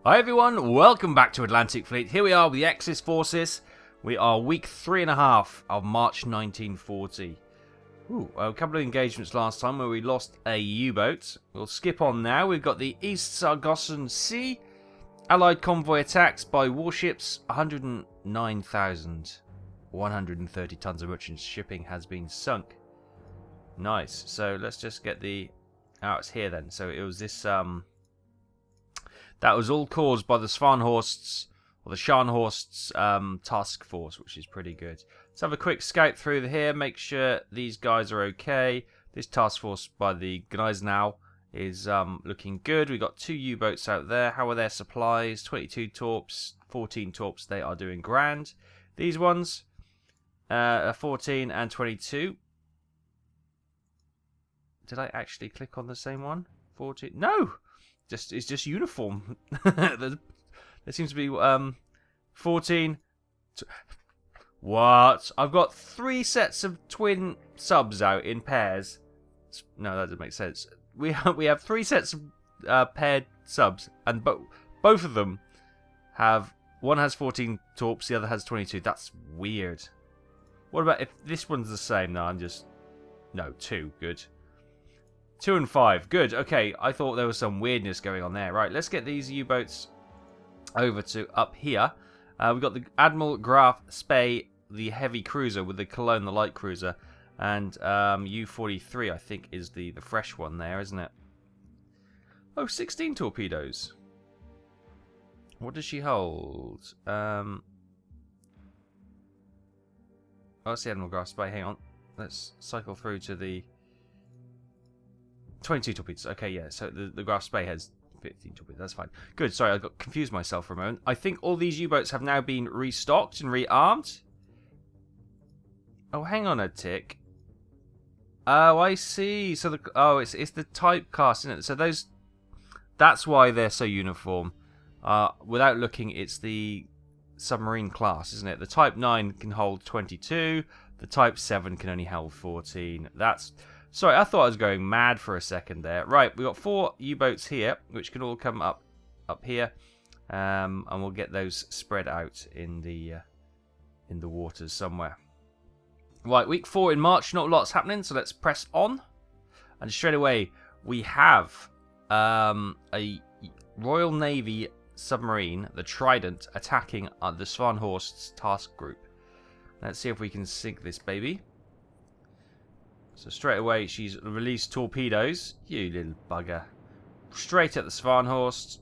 Hi everyone, welcome back to Atlantic Fleet. Here we are with the Axis forces. We are week 3.5 of March 1940. A couple of engagements last time where we lost a U-boat. We'll skip on now. We've got the East Sargasso Sea. Allied convoy attacks by warships. 109,130 tons of merchant shipping has been sunk. Nice. So let's just get the... Oh, it's here then. So it was this... That was all caused by the Scharnhorst's task force, which is pretty good. Let's have a quick scout through here, make sure these guys are okay. This task force by the Gneisenau is looking good. We've got 2 U-boats out there. How are their supplies? 22 torps, 14 torps. They are doing grand. These ones are 14 and 22. Did I actually click on the same one? 14? No! It's just uniform. There seems to be 14. What? I've got 3 sets of twin subs out in pairs. No, that doesn't make sense. We have 3 sets of paired subs, and both of them have... One has 14 torps, the other has 22. That's weird. What about if this one's the same? No, No, 2. Good. 2 and 5. Good. Okay, I thought there was some weirdness going on there. Right, let's get these U-boats over to up here. We've got the Admiral Graf Spee, the heavy cruiser, with the Cologne, the light cruiser. And U-43, I think, is the fresh one there, isn't it? Oh, 16 torpedoes. What does she hold? Oh, that's the Admiral Graf Spee. Hang on. Let's cycle through to the... 22 torpedoes. Okay, yeah. So the Graf Spee has 15 torpedoes. That's fine. Good. Sorry, I got confused myself for a moment. I think all these U-boats have now been restocked and rearmed. Oh, hang on a tick. Oh, I see. So it's the typecast, isn't it? So that's why they're so uniform. Without looking, it's the submarine class, isn't it? The Type 9 can hold 22. The Type 7 can only hold 14. Sorry, I thought I was going mad for a second there. Right, we've got 4 U-boats here, which can all come up here. And we'll get those spread out in the waters somewhere. Right, week 4 in March, not a lot's happening, so let's press on. And straight away, we have a Royal Navy submarine, the Trident, attacking the Scharnhorst's task group. Let's see if we can sink this baby. So straight away, she's released torpedoes. You little bugger. Straight at the Scharnhorst.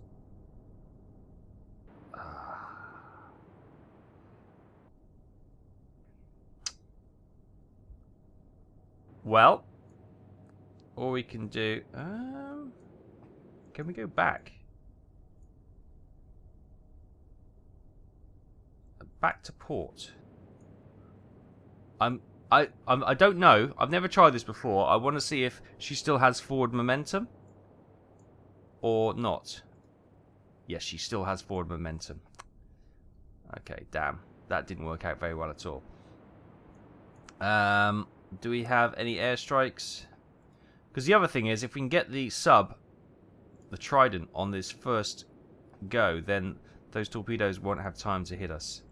Well, all we can do... can we go back? Back to port. I don't know. I've never tried this before. I want to see if she still has forward momentum or not. Yes, she still has forward momentum. Okay, damn. That didn't work out very well at all. Do we have any airstrikes? Because the other thing is, if we can get the Trident, on this first go, then those torpedoes won't have time to hit us.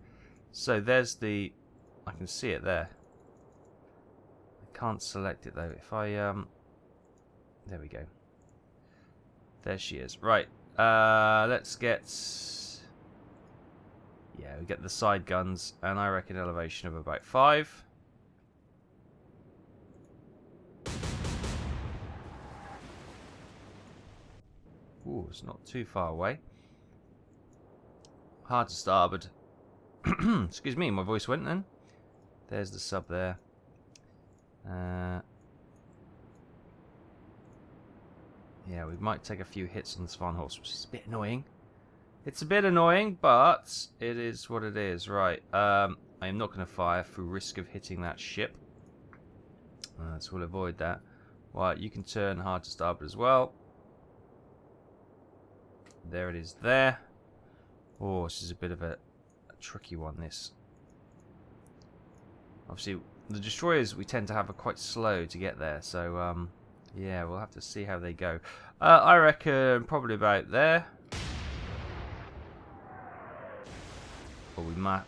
So there's the... I can see it there. Can't select it though. If I there we go. There she is. Right. Let's get... Yeah, we get the side guns, and I reckon elevation of about 5. Ooh, it's not too far away. Hard to starboard. Excuse me, my voice went then. There's the sub there. Yeah, we might take a few hits on the Scharnhorst, which is a bit annoying. It's a bit annoying, but it is what it is. Right, I am not going to fire through risk of hitting that ship. So we'll avoid that. Right, you can turn hard to starboard as well. There it is there. Oh, this is a bit of a tricky one, this. Obviously, the destroyers we tend to have are quite slow to get there, so yeah, we'll have to see how they go. I reckon probably about there.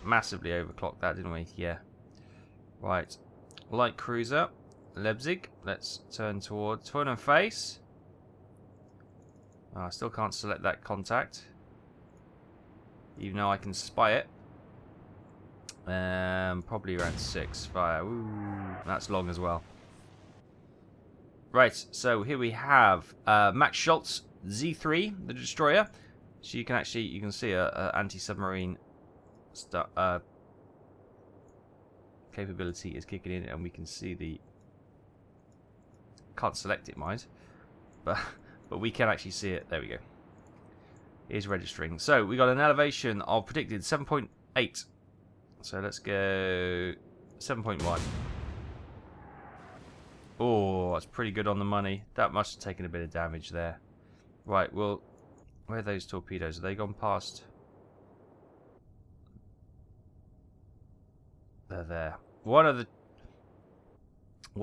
massively overclocked that, didn't we? Yeah. Right. Light cruiser. Leipzig. Let's turn towards turn and face. Oh, I still can't select that contact. Even though I can spy it. Probably around 6 fire. Ooh, that's long as well. Right, so here we have Max Schultz Z3, the destroyer. So you can see a anti-submarine capability is kicking in, and we can see the. Can't select it, mind, but we can actually see it. There we go. Is registering. So we got an elevation of predicted 7.8. So let's go 7.1. Oh, that's pretty good on the money. That must have taken a bit of damage there. Right, well, where are those torpedoes? Have they gone past? They're there. What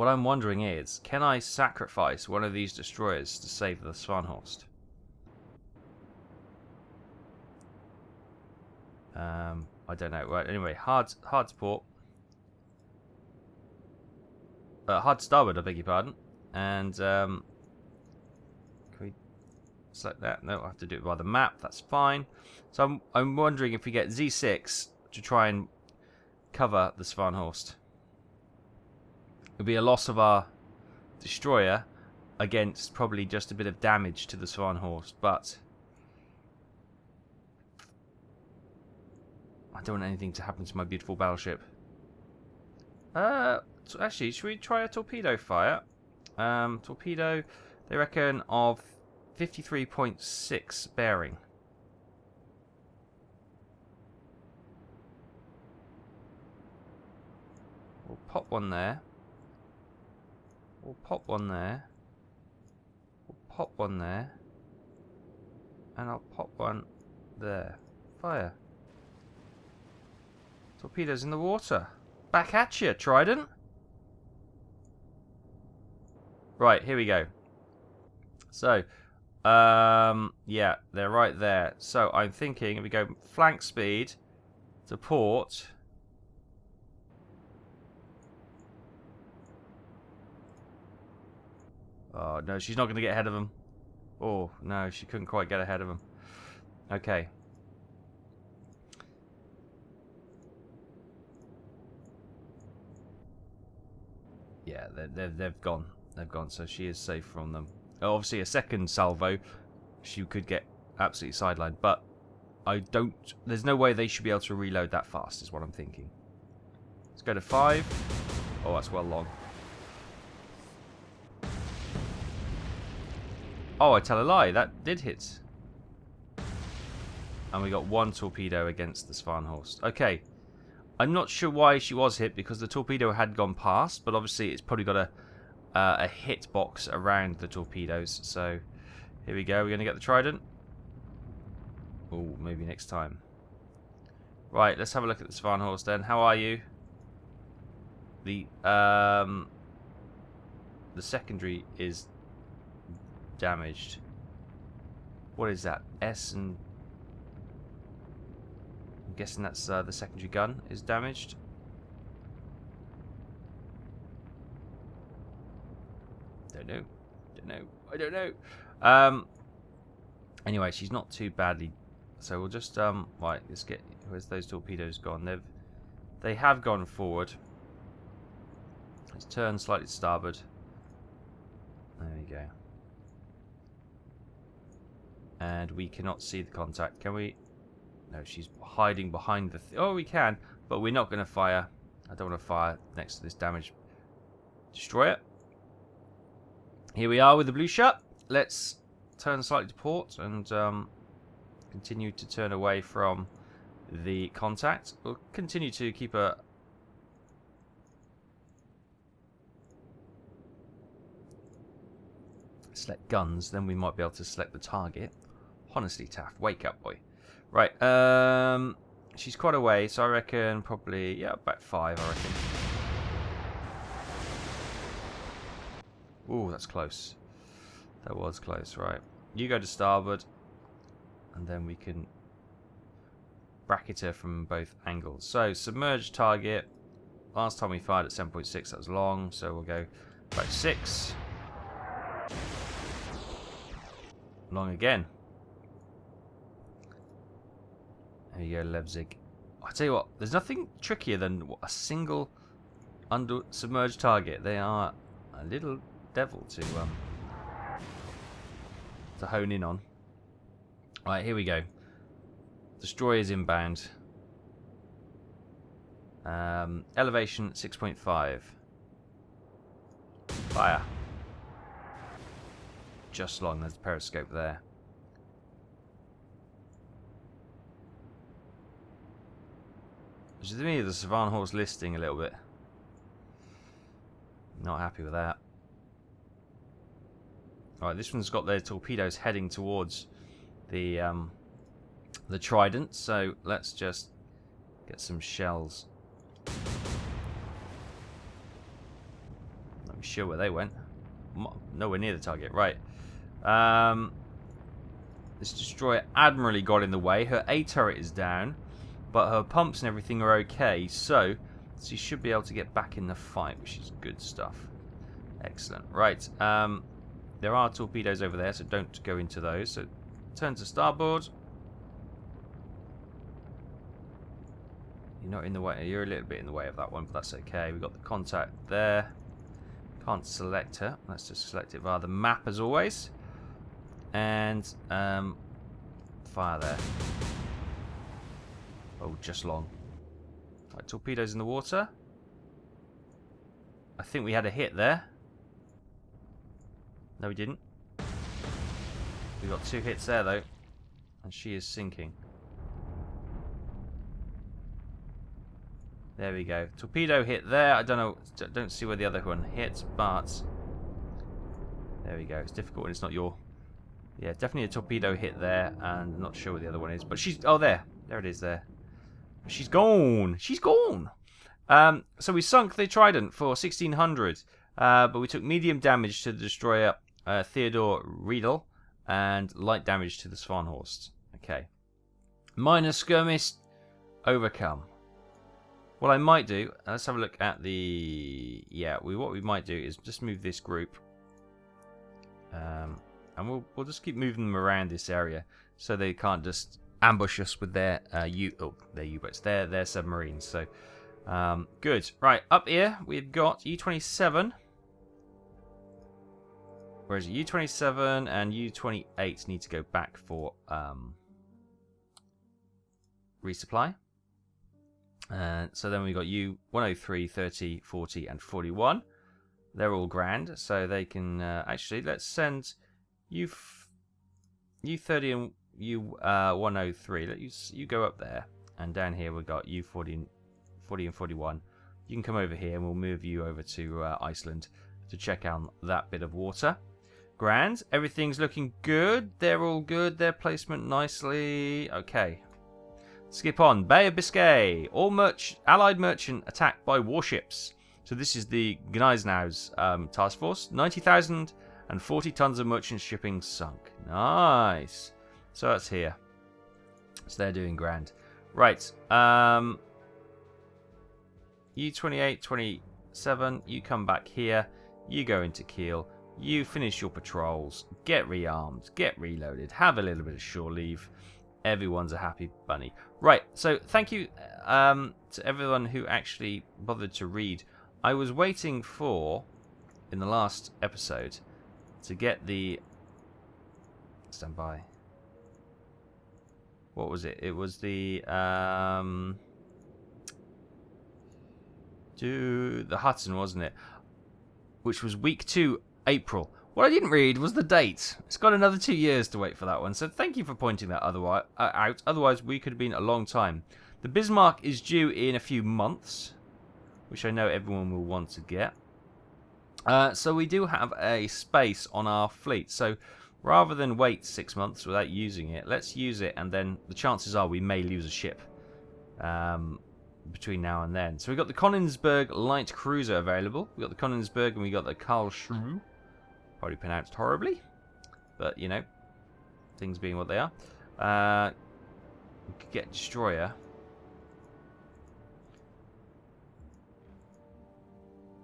I'm wondering is, can I sacrifice one of these destroyers to save the Svanhorst? I don't know. Right, anyway, hard to port. Hard starboard, I beg your pardon. And can we select that? No, I have to do it by the map. That's fine. So I'm wondering if we get Z6 to try and cover the Svanhorst. It'll be a loss of our destroyer against probably just a bit of damage to the Svanhorst, but I don't want anything to happen to my beautiful battleship. Actually, should we try a torpedo fire? Torpedo, they reckon, of 53.6 bearing. We'll pop one there. We'll pop one there. We'll pop one there. And I'll pop one there. Fire. Torpedoes in the water. Back at you, Trident. Right, here we go. So, yeah, they're right there. So I'm thinking if we go flank speed to port. Oh, no, she's not going to get ahead of them. Oh, no, she couldn't quite get ahead of them. Okay. Yeah, they've gone. They've gone, so she is safe from them. Obviously, a second salvo, she could get absolutely sidelined, but there's no way they should be able to reload that fast, is what I'm thinking. Let's go to 5. Oh, that's well long. Oh, I tell a lie. That did hit. And we got 1 torpedo against the Svanhorst. Okay. I'm not sure why she was hit, because the torpedo had gone past, but obviously it's probably got a hit box around the torpedoes. So here we go. We're going to get the Trident. Oh, maybe next time. Right, let's have a look at the Svanhorst then. How are you? The secondary is damaged. What is that? S and... I'm guessing that's the secondary gun is damaged. Don't know. I don't know. Anyway, she's not too badly. So we'll just right. Let's get. Where's those torpedoes gone? They have gone forward. Let's turn slightly to starboard. There we go. And we cannot see the contact. Can we? No, she's hiding behind the... Oh, we can, but we're not going to fire. I don't want to fire next to this damaged destroyer. Here we are with the blue shot. Let's turn slightly to port and continue to turn away from the contact. We'll continue to keep a... Select guns, then we might be able to select the target. Honestly, Taff, wake up, boy. Right, she's quite away, so I reckon probably, yeah, about 5, I reckon. Ooh, that's close. That was close, right. You go to starboard, and then we can bracket her from both angles. So, submerged target. Last time we fired at 7.6, that was long, so we'll go about 6. Long again. There you go, Leipzig. I tell you what, there's nothing trickier than a single under submerged target. They are a little devil to hone in on. Right, here we go. Destroyers inbound. Elevation 6.5. Fire. Just long. There's the periscope there. Which is to me the Savant Horse listing a little bit. Not happy with that. Alright, this one's got their torpedoes heading towards the Trident, so let's just get some shells. Not sure where they went. Nowhere near the target. Right. This destroyer admirably got in the way. Her A turret is down, but her pumps and everything are okay, so she should be able to get back in the fight, which is good stuff. Excellent. Right. There are torpedoes over there, so don't go into those. So turn to starboard. You're not in the way. You're a little bit in the way of that one, but that's okay. We've got the contact there. Can't select her. Let's just select it via the map as always. And fire there. Oh, just long. Right, torpedoes in the water. I think we had a hit there. No, we didn't. We got 2 hits there though, and she is sinking. There we go. Torpedo hit there. I don't know. Don't see where the other one hit, but there we go. It's difficult when it's not your. Yeah, definitely a torpedo hit there, and I'm not sure where the other one is. But she's. Oh, there. There it is. There. She's gone. She's gone. So we sunk the Trident for 1,600, but we took medium damage to the destroyer Theodore Riedel and light damage to the Svanhorst. Okay. Minor skirmish overcome. What I might do, let's have a look at the... Yeah, what we might do is just move this group. And we'll just keep moving them around this area so they can't just ambush us with their U-boats, their submarines. So, good. Right, up here we've got U-27. Where is it? U-27 and U-28 need to go back for resupply. So then we've got U-103, 30, 40 and 41. They're all grand, so they can... actually, let's send U-30 and U-103. Let you go up there. And down here we've got U-40 and 41. You can come over here and we'll move you over to Iceland to check out that bit of water. Grand. Everything's looking good. They're all good. Their placement nicely. Okay. Skip on. Bay of Biscay. All Allied merchant attacked by warships. So this is the Gneisenau's task force. 90,040 tons of merchant shipping sunk. Nice. So that's here. So they're doing grand. Right. U-28, 27. You come back here. You go into Kiel. You finish your patrols. Get rearmed. Get reloaded. Have a little bit of shore leave. Everyone's a happy bunny. Right, so thank you to everyone who actually bothered to read. I was waiting for, in the last episode, to get the... Stand by. What was it? It was the... the Hudson, wasn't it? Which was week 2, April. What I didn't read was the date. It's got another 2 years to wait for that one, so thank you for pointing that out. Otherwise, we could have been a long time. The Bismarck is due in a few months, which I know everyone will want to get. So we do have a space on our fleet. So rather than wait 6 months without using it, let's use it, and then the chances are we may lose a ship between now and then. So we've got the Konigsberg light cruiser available. We've got the Konigsberg and we've got the Karlsruhe. Probably pronounced horribly, but you know, things being what they are. We could get destroyer.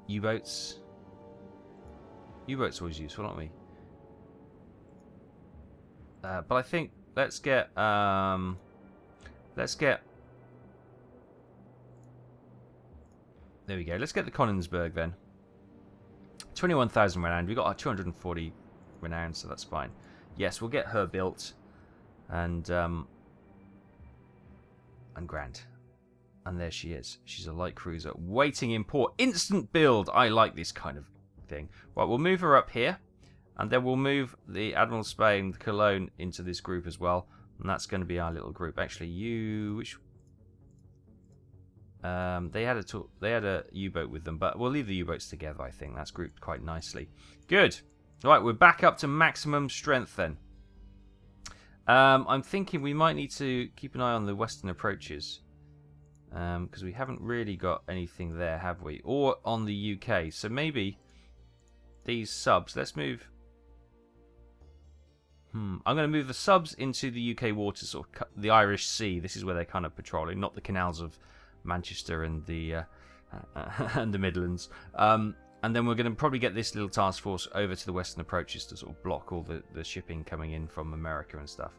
U-boats. U-boats always useful, aren't we? But I think let's get there we go. Let's get the Konigsberg then. 21,000 renown. We got our 240 renown, so that's fine. Yes, we'll get her built, and grand. And there she is. She's a light cruiser waiting in port. Instant build. I like this kind of thing. Right, we'll move her up here, and then we'll move the Admiral Spain, the Cologne, into this group as well. And that's going to be our little group. Actually, which they had a U-boat with them, but we'll leave the U-boats together. I think that's grouped quite nicely. Good. Right, we're back up to maximum strength then. I'm thinking we might need to keep an eye on the western approaches. Because we haven't really got anything there, have we? Or on the UK. So maybe these subs. Let's move. I'm going to move the subs into the UK waters, or the Irish Sea. This is where they're kind of patrolling, not the canals of Manchester and the and the Midlands. And then we're going to probably get this little task force over to the western approaches to sort of block all the shipping coming in from America and stuff.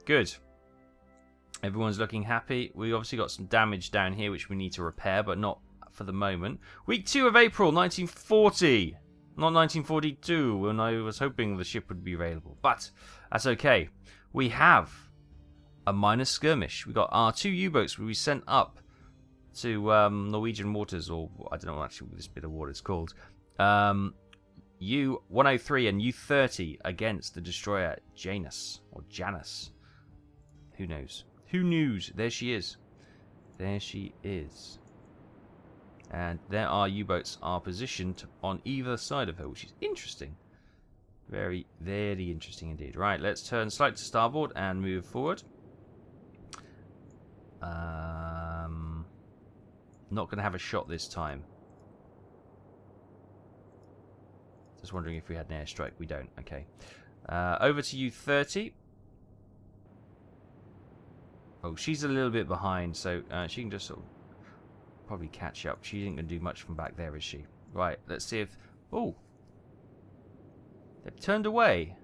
Good. Everyone's looking happy. We obviously got some damage down here which we need to repair, but not for the moment. Week 2 of April 1940. Not 1942, when I was hoping the ship would be available. But that's okay. We have a minor skirmish. We got our 2 U-boats we sent up to Norwegian waters, or I don't know actually what this bit of water is called. U-103 and U-30 against the destroyer Janus, or Janus. Who knows? Who knew? There she is. There she is. And there our U-boats are positioned on either side of her, which is interesting. Very, very interesting indeed. Right, let's turn slightly to starboard and move forward. Not going to have a shot this time. Just wondering if we had an airstrike. We don't. Okay. Over to U-30. Oh, she's a little bit behind, so she can just sort of probably catch up. She isn't going to do much from back there, is she? Right, let's see if... Oh! They've turned away.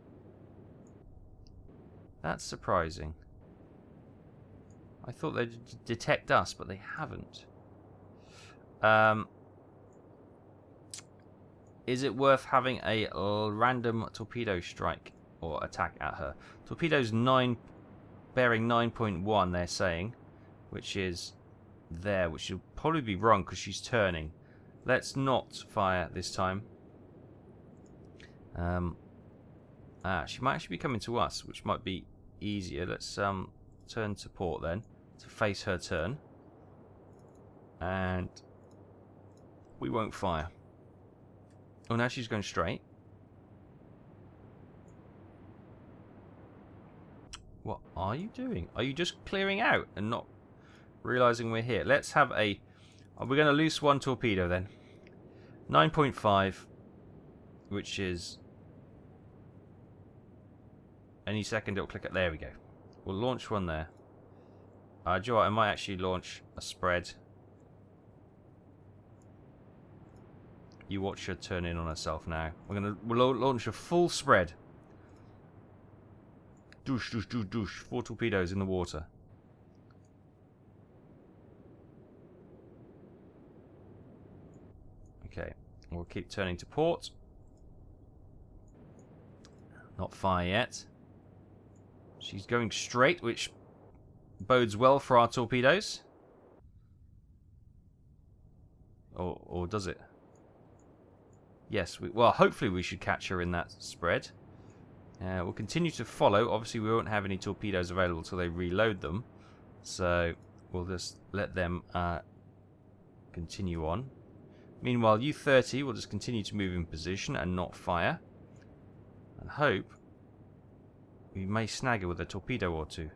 That's surprising. I thought they'd detect us, but they haven't. Is it worth having a random torpedo strike or attack at her? Torpedo's bearing 9.1, they're saying, which is there, which will probably be wrong because she's turning. Let's not fire this time. She might actually be coming to us, which might be easier. Let's turn to port then to face her turn, and we won't fire. Oh, now she's going straight. What are you doing? Are you just clearing out and not realizing we're here? Let's have a... We're going to loose one torpedo then. 9.5, which is... Any second it'll click it. There we go. We'll launch one there. Do you know what? I might actually launch a spread. You watch her turn in on herself now. We'll launch a full spread. Douche, douche, douche, douche. 4 torpedoes in the water. Okay. We'll keep turning to port. Not fire yet. She's going straight, which bodes well for our torpedoes. Or does it? Yes, well, hopefully we should catch her in that spread. We'll continue to follow. Obviously, we won't have any torpedoes available until they reload them. So, we'll just let them continue on. Meanwhile, U-30 will just continue to move in position and not fire. And hope we may snag her with a torpedo or 2.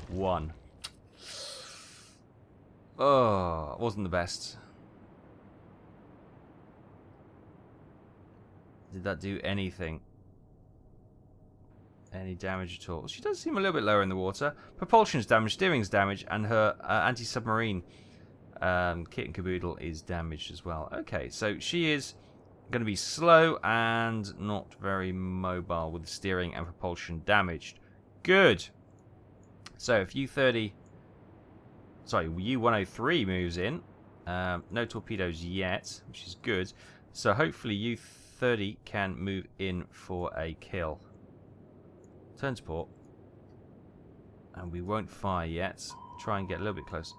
1. Oh, wasn't the best. Did that do anything? any damage at all. She does seem a little bit lower in the water. Propulsion's damaged, steering's damaged, and her anti-submarine kit and caboodle is damaged as well. Okay, so she is going to be slow and not very mobile with steering and propulsion damaged. Good. So if U-103 moves in, no torpedoes yet, which is good. So hopefully U-30 can move in for a kill. Turn to port. And we won't fire yet. Try and get a little bit close.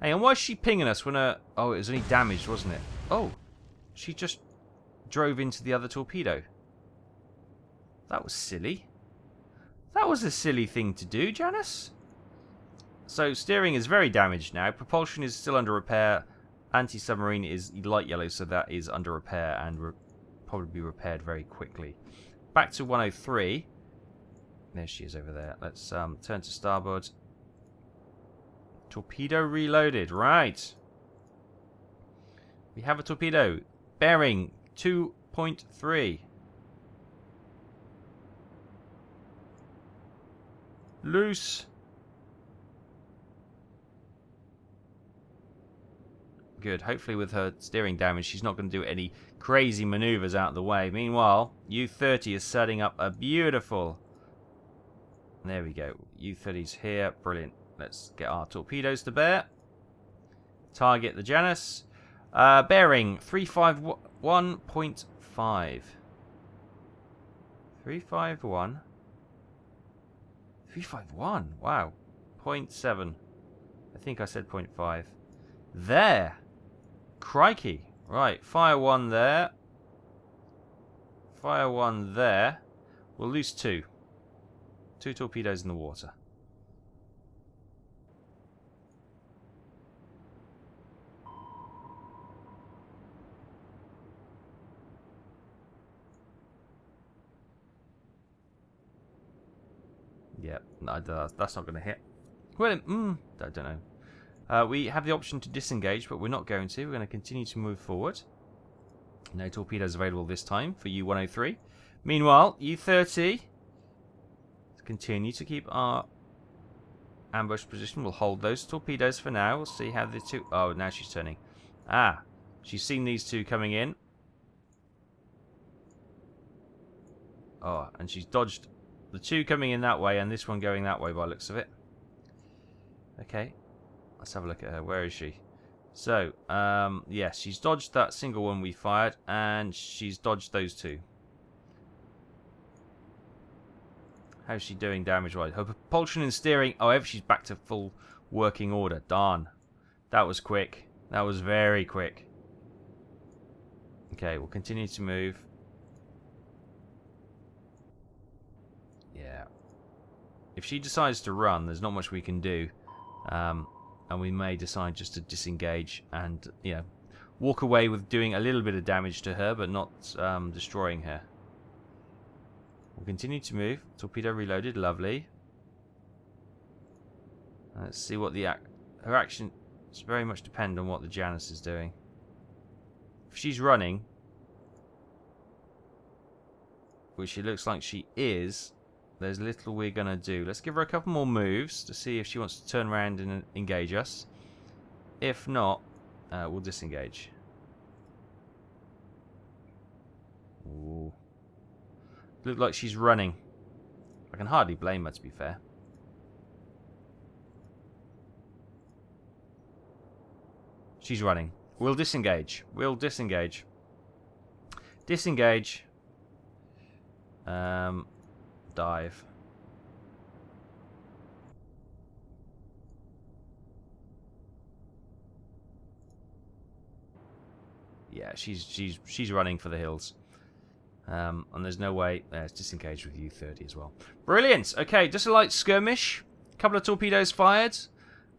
Hey, and why is she pinging us when her... Oh, it was only damaged, wasn't it? Oh, she just drove into the other torpedo. That was silly. That was a silly thing to do, Janus. So, steering is very damaged now. Propulsion is still under repair. Anti-submarine is light yellow, so that is under repair and probably be repaired very quickly. Back to 103. There she is over there. Let's turn to starboard. Torpedo reloaded. Right. We have a torpedo. Bearing 2.3. Loose. Good. Hopefully with her steering damage, she's not going to do any crazy maneuvers out of the way. Meanwhile, U-30 is setting up a beautiful... There we go. U-30's here. Brilliant. Let's get our torpedoes to bear. Target the Janus. Bearing 351.5. 351. 351. Wow. 0.7. I think I said 0.5. There. Crikey. Right. Fire one there. Fire one there. We'll lose two. Two torpedoes in the water. Yep, no, that's not going to hit. Well, I don't know. We have the option to disengage, but we're not going to. We're going to continue to move forward. No torpedoes available this time for U-103. Meanwhile, U-30... Continue to keep our ambush position. We'll hold those torpedoes for now. We'll see how the two... Oh, now she's turning. Ah, she's seen these two coming in. Oh, and she's dodged the two coming in that way and this one going that way by the looks of it. Okay, let's have a look at her. Where is she? So, yes, she's dodged that single one we fired and she's dodged those two. How's she doing damage-wise? Her propulsion and steering... Oh, she's back to full working order. Darn. That was quick. That was very quick. Okay, we'll continue to move. Yeah. If she decides to run, there's not much we can do. And we may decide just to disengage and, you know, walk away with doing a little bit of damage to her, but not destroying her. We'll continue to move. Torpedo reloaded. Lovely. Let's see what the her actions very much depend on what the Janus is doing. If she's running, which it looks like she is, there's little we're going to do. Let's give her a couple more moves to see if she wants to turn around and engage us. If not, we'll disengage. Ooh. Look like she's running. I can hardly blame her, to be fair. She's running. We'll disengage. We'll disengage. Disengage. Dive. Yeah, she's running for the hills. And there's no way... it's disengaged with U-30 as well. Brilliant! Okay, just a light skirmish. A couple of torpedoes fired.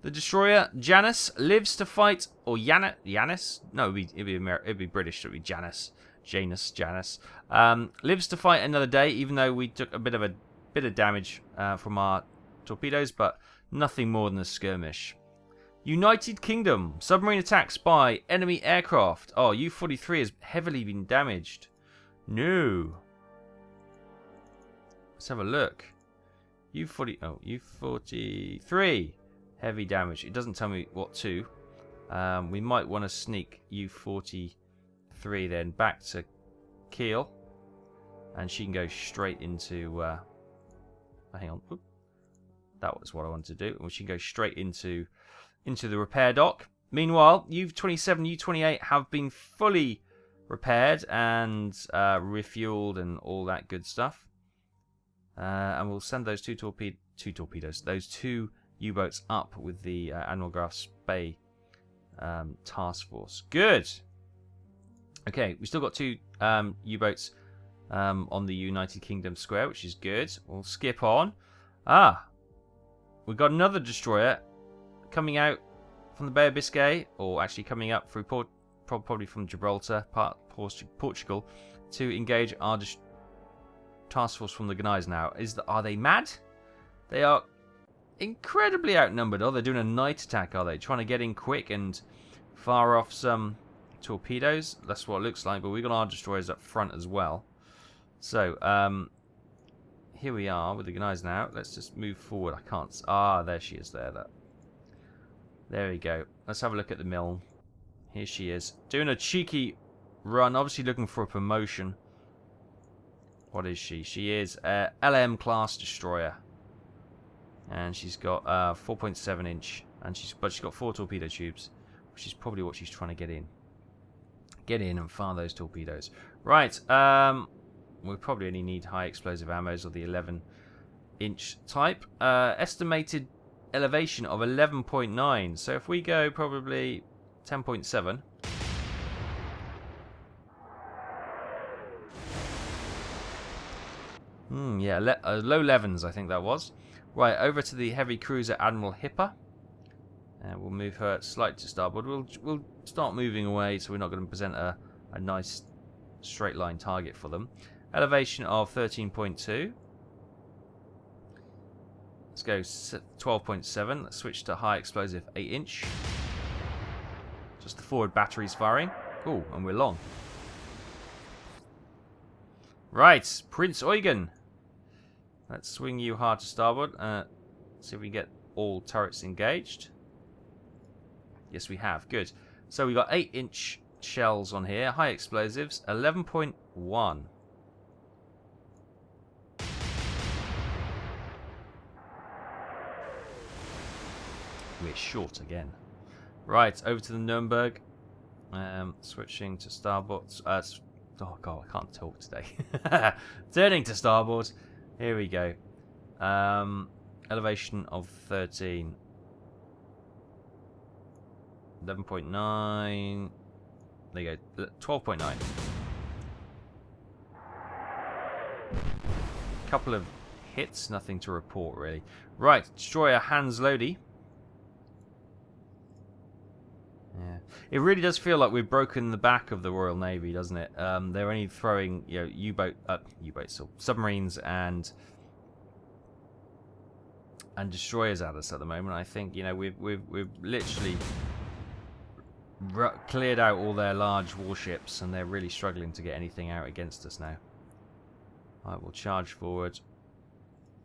The destroyer Janus lives to fight... Or Janus? No, it'd be British. It'd be Janus. Janus. Lives to fight another day, even though we took a bit of damage from our torpedoes, but nothing more than a skirmish. United Kingdom. Submarine attacks by enemy aircraft. Oh, U-43 has heavily been damaged. No. Let's have a look. U40. Oh, U43. Heavy damage. It doesn't tell me what to. We might want to sneak U43 then back to Kiel. And she can go straight into... hang on. Oop. That was what I wanted to do. And she can go straight into the repair dock. Meanwhile, U27, U28 have been fully repaired and refueled and all that good stuff. And we'll send those two torpedoes, those two U-boats up with the Admiral Graf Spee task force. Good. Okay, we still got two U-boats on the United Kingdom square, which is good. We'll skip on. We've got another destroyer coming out from the Bay of Biscay, or actually coming up through probably from Gibraltar, part Portugal, to engage our task force from the Gneiss now. Are they mad? They are incredibly outnumbered. Oh, they're doing a night attack, are they? Trying to get in quick and fire off some torpedoes. That's what it looks like, but we've got our destroyers up front as well. So, here we are with the Gneiss now. Let's just move forward. I can't... there she is there. There we go. Let's have a look at the Milne. Here she is. Doing a cheeky run. Obviously looking for a promotion. What is she? She is a LM class destroyer. And she's got 4.7 inch. But she's got 4 torpedo tubes. Which is probably what she's trying to get in. Get in and fire those torpedoes. Right. We probably only need high explosive ammos or the 11-inch type. Estimated elevation of 11.9. So if we go probably 10.7. Yeah, low 11s I think that was. Right, over to the heavy cruiser Admiral Hipper. And we'll move her slightly to starboard. We'll start moving away so we're not going to present a nice straight line target for them. Elevation of 13.2. Let's go 12.7. Let's switch to high explosive 8-inch. Just the forward batteries firing. Cool, and we're long. Right, Prince Eugen. Let's swing you hard to starboard. See if we get all turrets engaged. Yes, we have. Good. So we got 8-inch shells on here. High explosives. 11.1. We're short again. Right, over to the Nuremberg. Switching to starboard. Oh god, I can't talk today. Turning to starboard. Here we go. Elevation of 13. 11.9. There you go. 12.9. Couple of hits, nothing to report really. Right, destroyer Hans Lodi. Yeah, it really does feel like we've broken the back of the Royal Navy, doesn't it? They're only throwing, U-boats or submarines and destroyers at us at the moment. I think we've literally cleared out all their large warships, and they're really struggling to get anything out against us now. I will charge forward.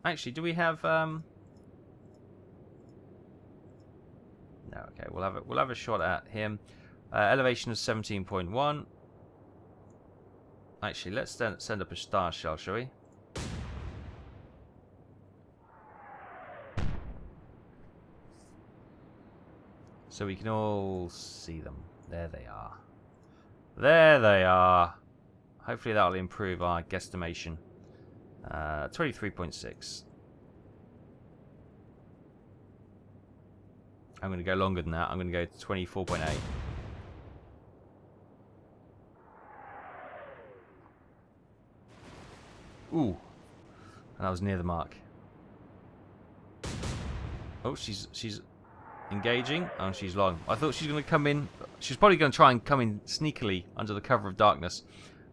Actually, do we have? No, okay. We'll have a shot at him. Elevation of 17.1. Actually, let's send up a star shell, shall we? So we can all see them. There they are. There they are. Hopefully that'll improve our guesstimation. 23.6. I'm going to go longer than that. I'm going to go to 24.8. Ooh. And that was near the mark. Oh, she's engaging. Oh, she's long. I thought she's going to come in. She's probably going to try and come in sneakily under the cover of darkness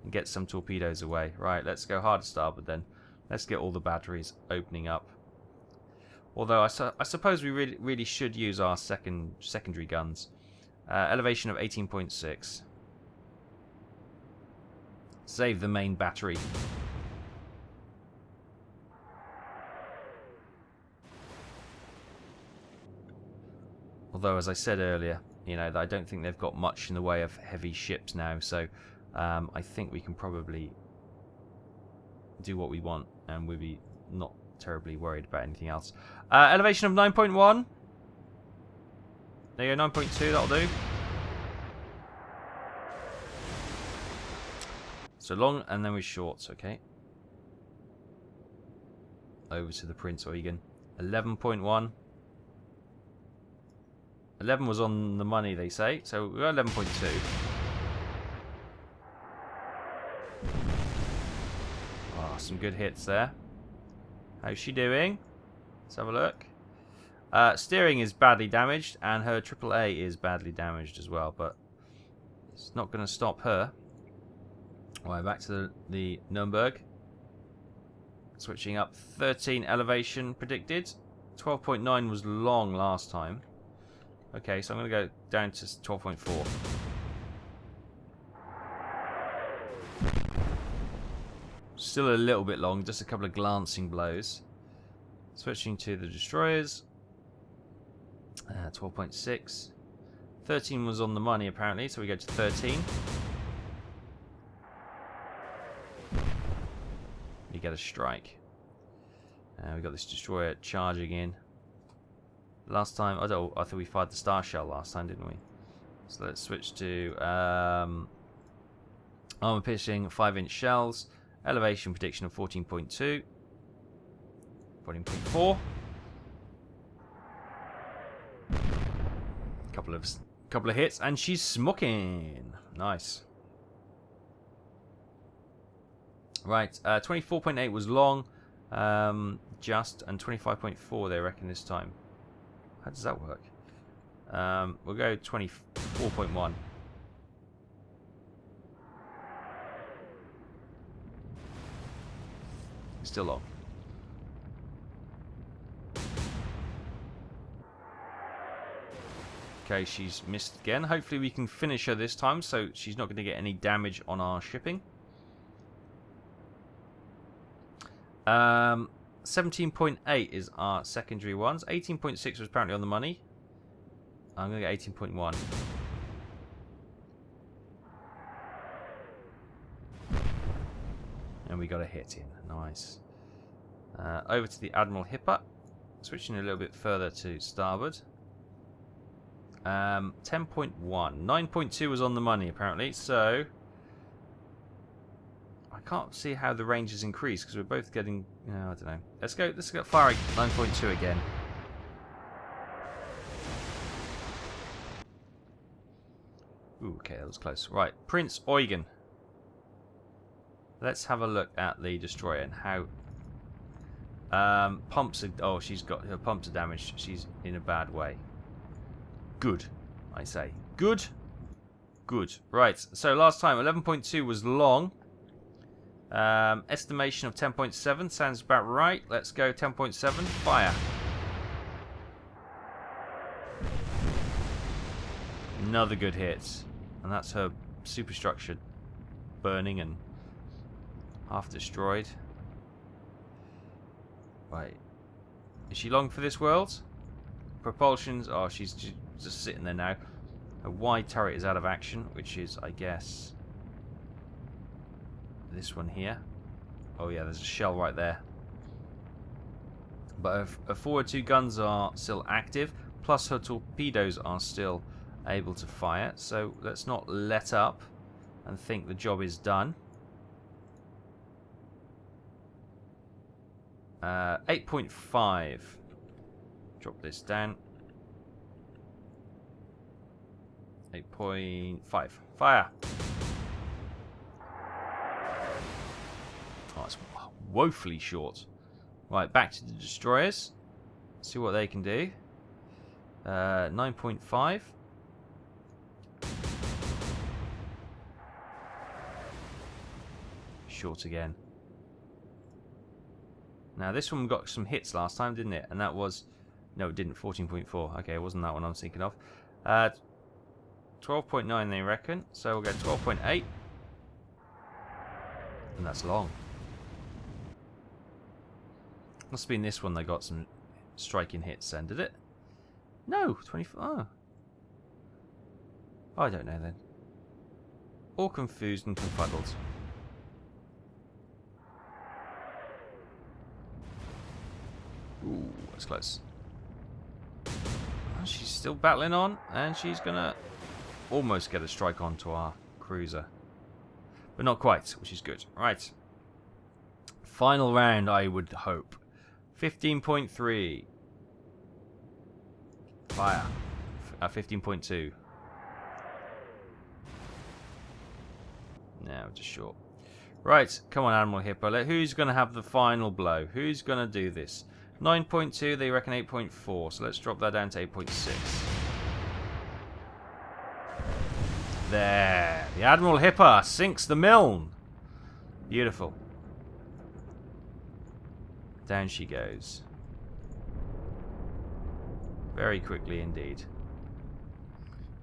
and get some torpedoes away. Right, let's go hard to starboard then. Let's get all the batteries opening up. Although I suppose we really should use our secondary guns. Elevation of 18.6. Save the main battery. Although, as I said earlier, you know, I don't think they've got much in the way of heavy ships now. So I think we can probably do what we want, and we'll be not terribly worried about anything else. Elevation of 9.1. There you go, 9.2, that'll do. So long, and then we're short, okay. Over to the Prince Eugen. 11.1. 11 was on the money, they say, so we're at 11.2. Oh, some good hits there. How's she doing? Let's have a look. Steering is badly damaged, and her AAA is badly damaged as well, but it's not going to stop her. Alright, back to the Nürnberg. Switching up, 13 elevation predicted. 12.9 was long last time. Okay, so I'm going to go down to 12.4. Still a little bit long, just a couple of glancing blows. Switching to the destroyers. 12.6. 13 was on the money apparently, so we go to 13. We get a strike. We got this destroyer charging in. Last time, I thought we fired the star shell last time, didn't we? So let's switch to armor piercing 5-inch shells. Elevation prediction of 14.2. 14.4. Couple of hits, and she's smoking. Nice. Right, 24.8 was long, just, and 25.4 they reckon this time. How does that work? We'll go 24.1. Still long. Okay, she's missed again. Hopefully we can finish her this time, so she's not going to get any damage on our shipping. 17.8 is our secondary ones. 18.6 was apparently on the money. I'm going to get 18.1. And we got a hit in. Nice. Over to the Admiral Hipper. Switching a little bit further to starboard. 10.1. 9.2 was on the money apparently, so I can't see how the range has increased because we're both getting, I don't know. Let's go firing 9.2 again. Ooh, okay, that was close. Right, Prince Eugen. Let's have a look at the destroyer and how pumps are, oh, her pumps are damaged. She's in a bad way. Good, I say. Good. Good. Right, so last time 11.2 was long. Estimation of 10.7 sounds about right. Let's go 10.7. Fire. Another good hit. And that's her superstructure burning and half destroyed. Right. Is she long for this world? Propulsions. Oh, she's just sitting there now. A wide turret is out of action, which is, I guess, this one here. Oh yeah, there's a shell right there. But her forward two guns are still active, plus her torpedoes are still able to fire. So let's not let up and think the job is done. 8.5. Drop this down. 8.5. Fire. Oh, it's woefully short. Right, back to the destroyers. See what they can do. 9.5. Short again. Now this one got some hits last time, didn't it? And that was... No, it didn't. 14.4. Okay, it wasn't that one I was thinking of. 12.9 they reckon. So we'll go 12.8. And that's long. Must have been this one they got some striking hits then, did it? No, 24. Oh. I don't know then. All confused and confuddled. Ooh, that's close. Oh, she's still battling on, and she's gonna almost get a strike onto our cruiser. But not quite, which is good. Right. Final round, I would hope. 15.3. Fire. 15.2. Now, just short. Right, come on, Admiral Hippo. Who's going to have the final blow? Who's going to do this? 9.2, they reckon 8.4. So let's drop that down to 8.6. There. The Admiral Hippo sinks the Milne. Beautiful. Down she goes. Very quickly indeed.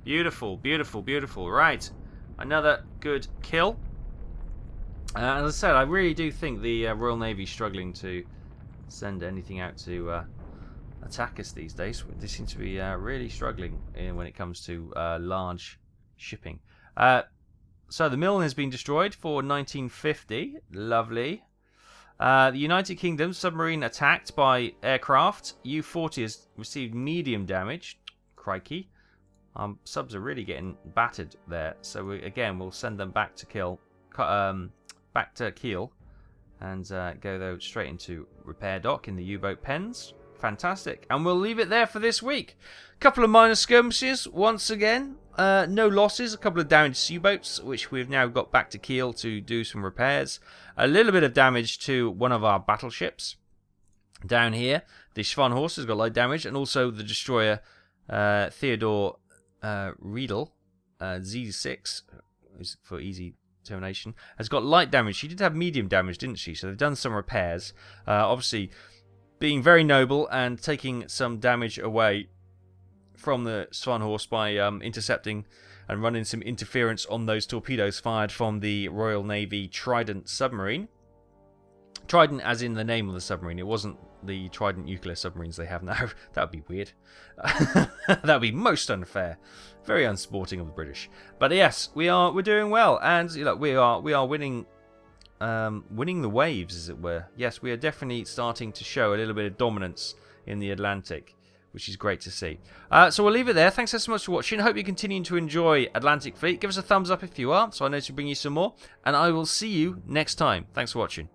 Beautiful, beautiful, beautiful. Right. Another good kill. As I said, I really do think the Royal Navy is struggling to send anything out to attack us these days. They seem to be really struggling when it comes to large shipping. So the Milne has been destroyed for 1950. Lovely. The United Kingdom submarine attacked by aircraft. U-40 has received medium damage. Crikey. Subs are really getting battered there. So we'll send them back to Kiel, and go though straight into repair dock in the U-boat pens. Fantastic. And we'll leave it there for this week. Couple of minor skirmishes once again. No losses. A couple of damaged U-boats, which we've now got back to Kiel to do some repairs. A little bit of damage to one of our battleships down here. The Schwanhorst has got light damage, and also the destroyer Theodore Riedel, Z6, for easy termination, has got light damage. She did have medium damage, didn't she? So they've done some repairs. Obviously, being very noble and taking some damage away from the Schwanhorst by intercepting and running some interference on those torpedoes fired from the Royal Navy Trident submarine. Trident as in the name of the submarine. It wasn't the Trident nuclear submarines they have now. That would be weird. That would be most unfair. Very unsporting of the British. But yes, we're doing well, and you know, we are winning winning the waves, as it were. Yes, we are definitely starting to show a little bit of dominance in the Atlantic, which is great to see. So we'll leave it there. Thanks so much for watching. Hope you're continuing to enjoy Atlantic Fleet. Give us a thumbs up if you are, so I know to bring you some more. And I will see you next time. Thanks for watching.